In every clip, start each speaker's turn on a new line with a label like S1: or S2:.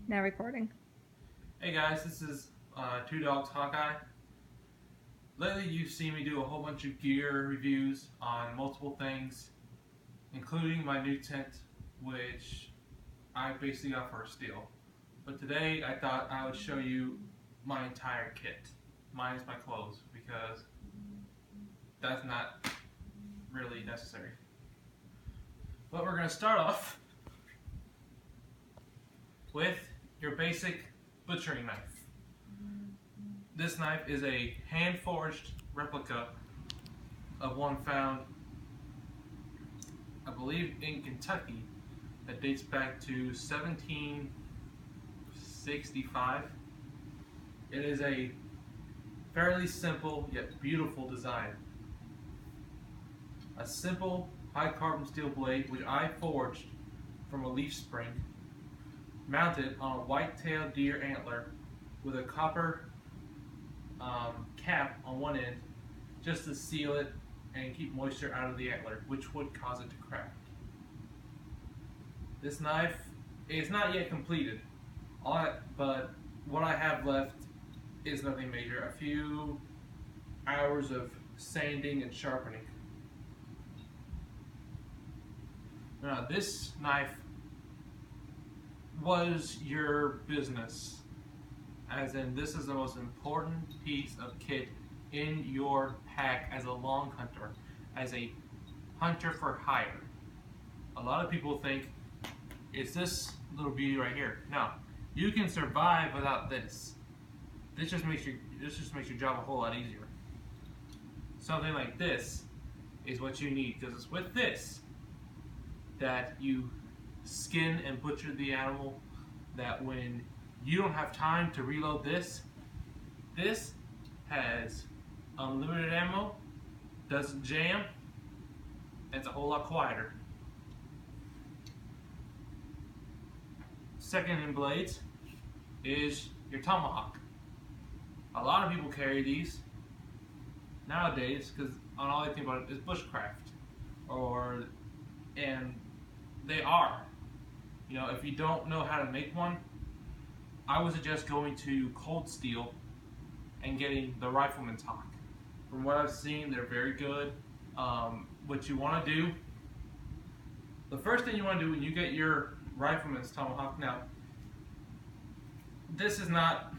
S1: Now recording.
S2: Hey guys, this is Two Dogs Hawkeye. Lately you've seen me do a whole bunch of gear reviews on multiple things, including my new tent, which I basically got for a steal. But today I thought I would show you my entire kit, minus my clothes, because that's not really necessary. But we're going to start off with your basic butchering knife. This knife is a hand-forged replica of one found, I believe, in Kentucky, that dates back to 1765. It is a fairly simple yet beautiful design. A simple high carbon steel blade which I forged from a leaf spring, mounted on a white-tailed deer antler with a copper cap on one end just to seal it and keep moisture out of the antler, which would cause it to crack. This knife is not yet completed, but what I have left is nothing major. A few hours of sanding and sharpening. Now, this knife was your business, as in this is the most important piece of kit in your pack as a long hunter, as a hunter for hire. A lot of people think it's this little beauty right here. No, you can survive without this. This just makes your job a whole lot easier. Something like this is what you need, because it's with this that you skin and butcher the animal, that when you don't have time to reload this has unlimited ammo, doesn't jam, and it's a whole lot quieter. Second in blades is your tomahawk. A lot of people carry these nowadays because all I think about it is bushcraft, and they are. You know, if you don't know how to make one, I would suggest going to Cold Steel and getting the Rifleman's Hawk. From what I've seen, they're very good. What you want to do, the first thing you want to do when you get your Rifleman's Tomahawk, now, this is not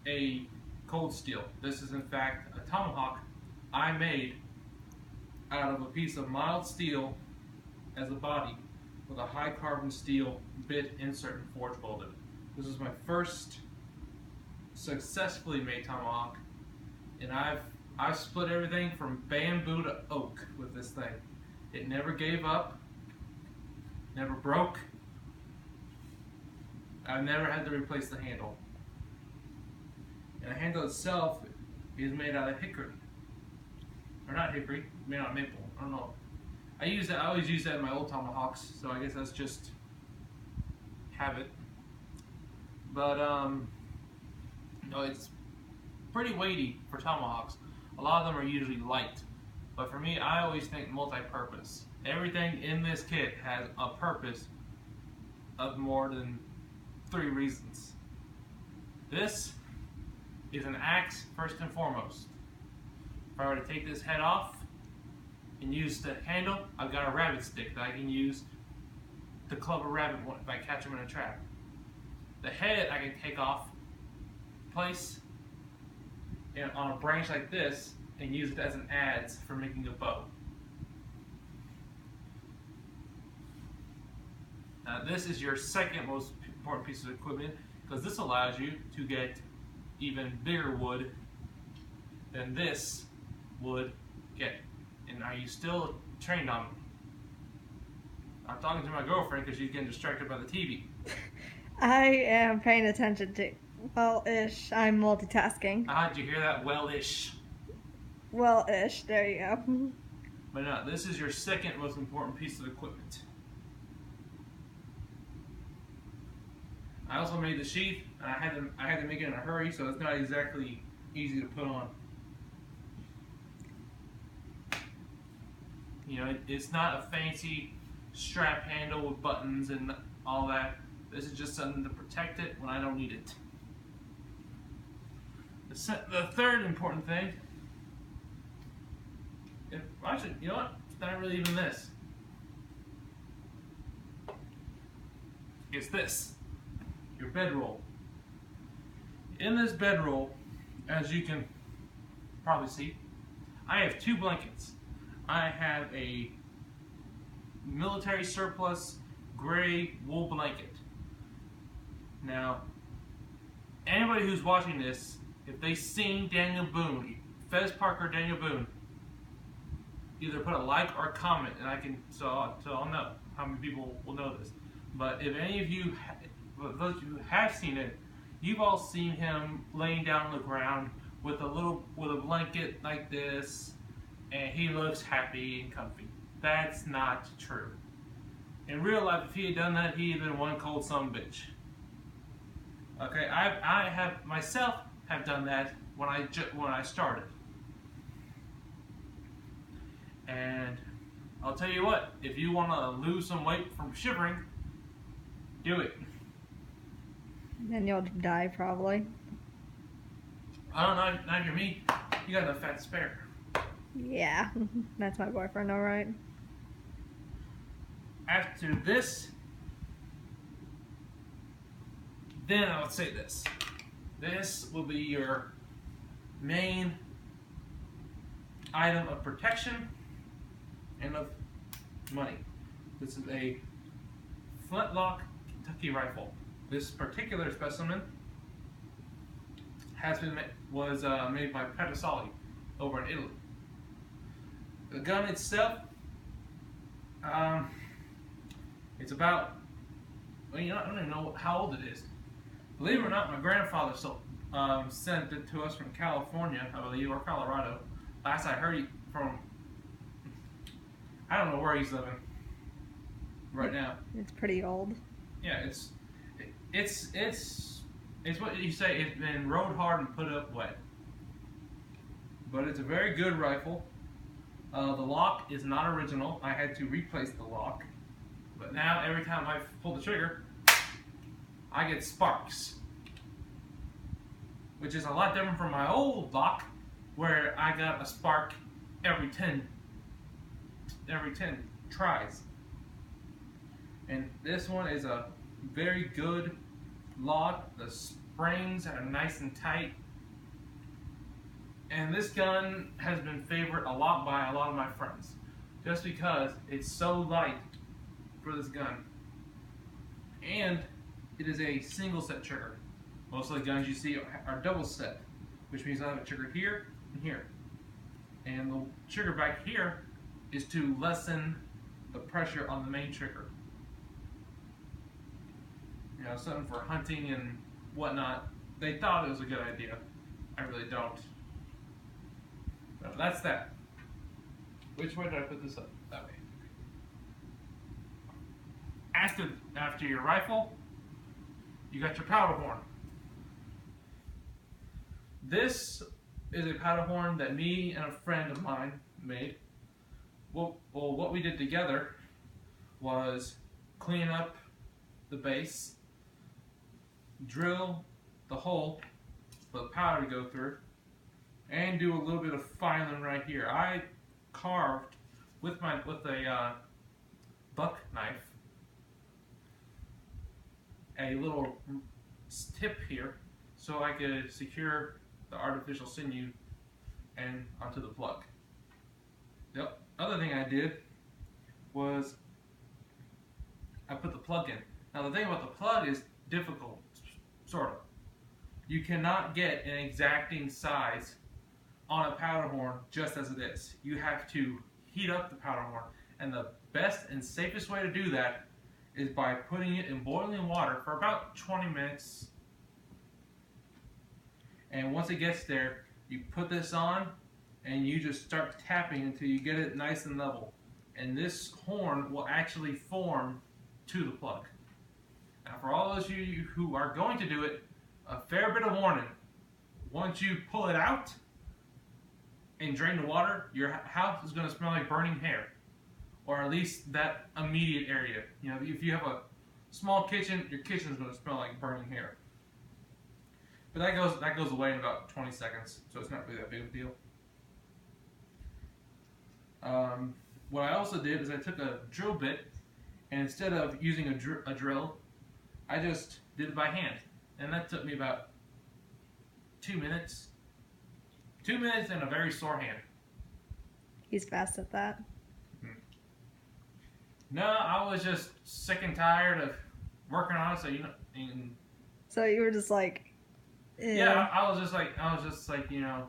S2: a Cold Steel. This is in fact a tomahawk I made out of a piece of mild steel as a body with a high carbon steel bit insert and forge welded. This is my first successfully made tomahawk, and I've split everything from bamboo to oak with this thing. It never gave up, never broke. I've never had to replace the handle. And the handle itself is made out of hickory. Or not hickory, made out of maple. I don't know. I always use that in my old tomahawks, so I guess that's just habit. But no, it's pretty weighty for tomahawks. A lot of them are usually light, but for me, I always think multi-purpose. Everything in this kit has a purpose of more than 3 reasons. This is an axe first and foremost. If I were to take this head off and use the handle, I've got a rabbit stick that I can use to club a rabbit if I catch him in a trap. The head I can take off, place on a branch like this, and use it as an adze for making a bow. Now this is your second most important piece of equipment, because this allows you to get even bigger wood than this would get. And are you still trained on me? I'm talking to my girlfriend because she's getting distracted by the TV.
S1: I am paying attention to, well-ish. I'm multitasking.
S2: Did you hear that? Well-ish.
S1: Well-ish, there you go.
S2: But no, this is your second most important piece of equipment. I also made the sheath, and I had to make it in a hurry, so it's not exactly easy to put on. You know, it's not a fancy strap handle with buttons and all that. This is just something to protect it when I don't need it. The third important thing, actually, you know what? It's not really even this. It's this, your bedroll. In this bedroll, as you can probably see, I have 2 blankets. I have a military surplus gray wool blanket. Now, anybody who's watching this, if they've seen Daniel Boone, Fez Parker Daniel Boone, either put a like or a comment, and I can so I'll know how many people will know this. But if any of you, those who have seen it, you've all seen him laying down on the ground with a blanket like this, and he looks happy and comfy. That's not true. In real life, if he had done that, he'd have been one cold son of a bitch. Okay, I have myself have done that when I started, and I'll tell you what, if you want to lose some weight from shivering, do it.
S1: Then you'll die probably.
S2: I don't know, not if you're me. You got enough fat to spare.
S1: Yeah, that's my boyfriend, all right.
S2: After this, then I would say this. This will be your main item of protection and of money. This is a flintlock Kentucky rifle. This particular specimen was made by Pedersoli over in Italy. The gun itself, it's about, well, I don't even know how old it is. Believe it or not, my grandfather sent it to us from California, I believe, or Colorado. Last I heard from, I don't know where he's living right now.
S1: It's pretty old.
S2: Yeah, it's what you say. It's been rode hard and put up wet. But it's a very good rifle. The lock is not original. I had to replace the lock. But now every time I pull the trigger, I get sparks, which is a lot different from my old lock, where I got a spark every 10 tries. And this one is a very good lock. The springs are nice and tight. And this gun has been favored a lot by a lot of my friends, just because it's so light for this gun. And it is a single set trigger. Most of the guns you see are double set, which means I have a trigger here and here. And the trigger back here is to lessen the pressure on the main trigger. You know, something for hunting and whatnot. They thought it was a good idea. I really don't. But that's that. Which way did I put this up? That way. After your rifle, you got your powder horn. This is a powder horn that me and a friend of mine made. Well, what we did together was clean up the base, drill the hole for the powder to go through, and do a little bit of filing right here. I carved with a buck knife a little tip here so I could secure the artificial sinew and onto the plug. The other thing I did was I put the plug in. Now the thing about the plug is difficult, sort of. You cannot get an exacting size on a powder horn just as it is. You have to heat up the powder horn, and the best and safest way to do that is by putting it in boiling water for about 20 minutes. And once it gets there, you put this on and you just start tapping until you get it nice and level. And this horn will actually form to the plug. Now for all those of you who are going to do it, a fair bit of warning. Once you pull it out and drain the water, your house is going to smell like burning hair. Or at least that immediate area. You know, if you have Small kitchen, your kitchen's gonna smell like burning hair. But that goes away in about 20 seconds, so it's not really that big of a deal. What I also did is I took a drill bit, and instead of using a drill, I just did it by hand, and that took me about 2 minutes. 2 minutes and a very sore hand.
S1: He's fast at that.
S2: No, I was just sick and tired of working on it, so you know. And
S1: So you were just like, eh.
S2: yeah, I was just like, you know,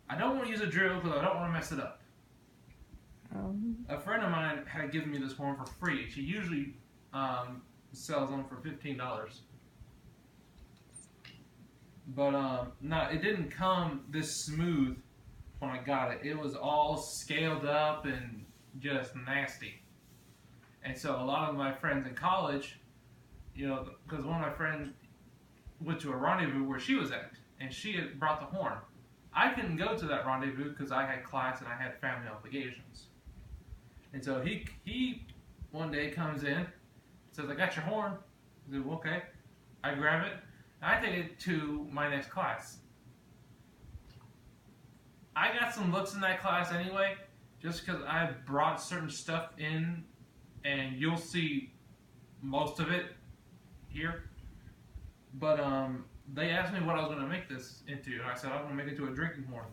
S2: I don't want to use a drill because I don't want to mess it up. A friend of mine had given me this horn for free. She usually sells them for $15. But no, it didn't come this smooth when I got it. It was all scaled up and just nasty. And so a lot of my friends in college, you know, because one of my friends went to a rendezvous where she was at, and she had brought the horn. I couldn't go to that rendezvous because I had class and I had family obligations. And so he one day comes in, says, "I got your horn." I said, "Well, okay." I grab it, and I take it to my next class. I got some looks in that class anyway, just because I brought certain stuff in, and you'll see most of it here. But they asked me what I was going to make this into, and I said I'm going to make it into a drinking horn,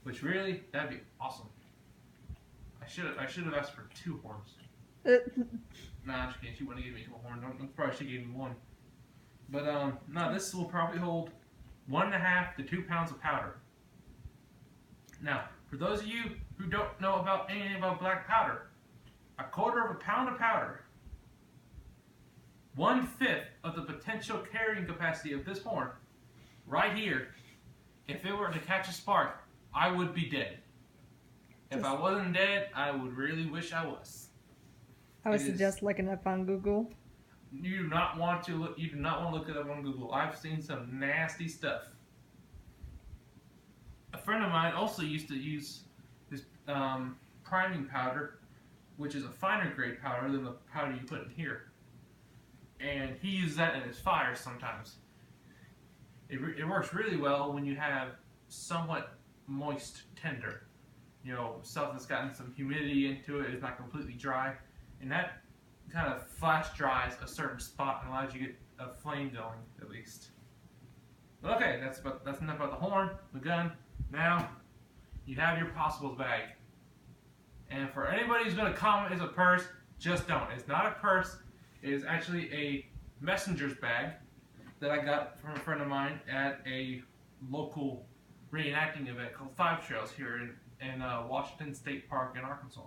S2: which really, that'd be awesome. I should have asked for 2 horns. Nah, she can't. She wouldn't give me 2 horns. I'm surprised she gave me 1. But no, this will probably hold 1.5 to 2 pounds of powder. Now, for those of you who don't know about anything about black powder, 1/4 pound of powder, 1/5 of the potential carrying capacity of this horn, right here. If it were to catch a spark, I would be dead. If I wasn't dead, I would really wish I was.
S1: I would suggest looking up on Google.
S2: You do not want to look. You do not want to look it up on Google. I've seen some nasty stuff. A friend of mine also used to use this priming powder, which is a finer grade powder than the powder you put in here. And he uses that in his fires sometimes. It works really well when you have somewhat moist tinder. You know, stuff that's gotten some humidity into it, is not completely dry. And that kind of flash dries a certain spot and allows you to get a flame going, at least. But okay, that's enough about the horn, the gun. Now, you have your possibles bag. And for anybody who's going to comment it's a purse, just don't. It's not a purse. It is actually a messenger's bag that I got from a friend of mine at a local reenacting event called Five Trails here in Washington State Park in Arkansas.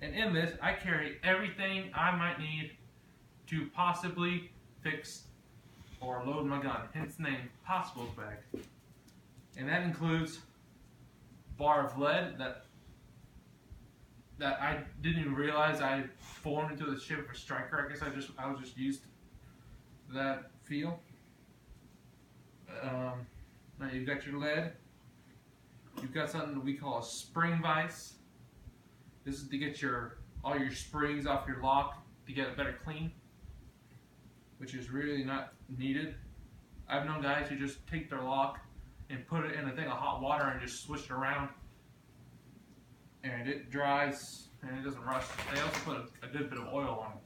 S2: And in this, I carry everything I might need to possibly fix or load my gun. Hence the name, Possibles Bag. And that includes a bar of lead that I didn't even realize I formed into the shape of a striker. I guess I was just used to that feel. Now you've got your lead. You've got something that we call a spring vise. This is to get all your springs off your lock to get it better clean, which is really not needed. I've known guys who just take their lock and put it in a thing of hot water and just switch it around, and it dries and it doesn't rust. They also put a good bit of oil on it.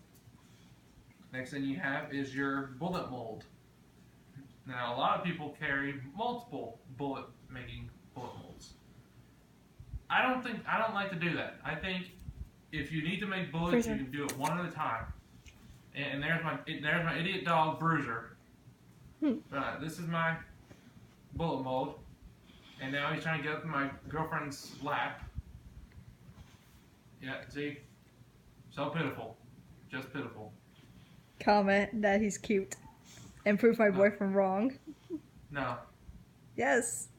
S2: Next thing you have is your bullet mold. Now a lot of people carry multiple bullet molds. I don't like to do that. I think if you need to make bullets, you can do it one at a time. And there's my idiot dog Bruiser. This is my bullet mold, and now he's trying to get up in my girlfriend's lap. Yeah, see? So pitiful. Just pitiful.
S1: Comment that he's cute. And prove my boyfriend wrong.
S2: No.
S1: Yes.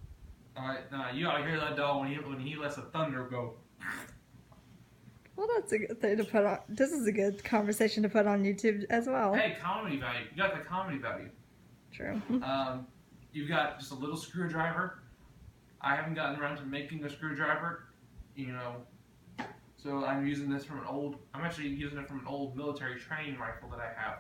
S2: Alright, nah, you ought to hear that dog when he lets the thunder go.
S1: Well, that's a good thing to put on. This is a good conversation to put on YouTube as well.
S2: Hey, comedy value. You got the comedy value.
S1: True.
S2: You've got just a little screwdriver. I haven't gotten around to making a screwdriver, you know. So I'm using this from I'm actually using it from an old military training rifle that I have.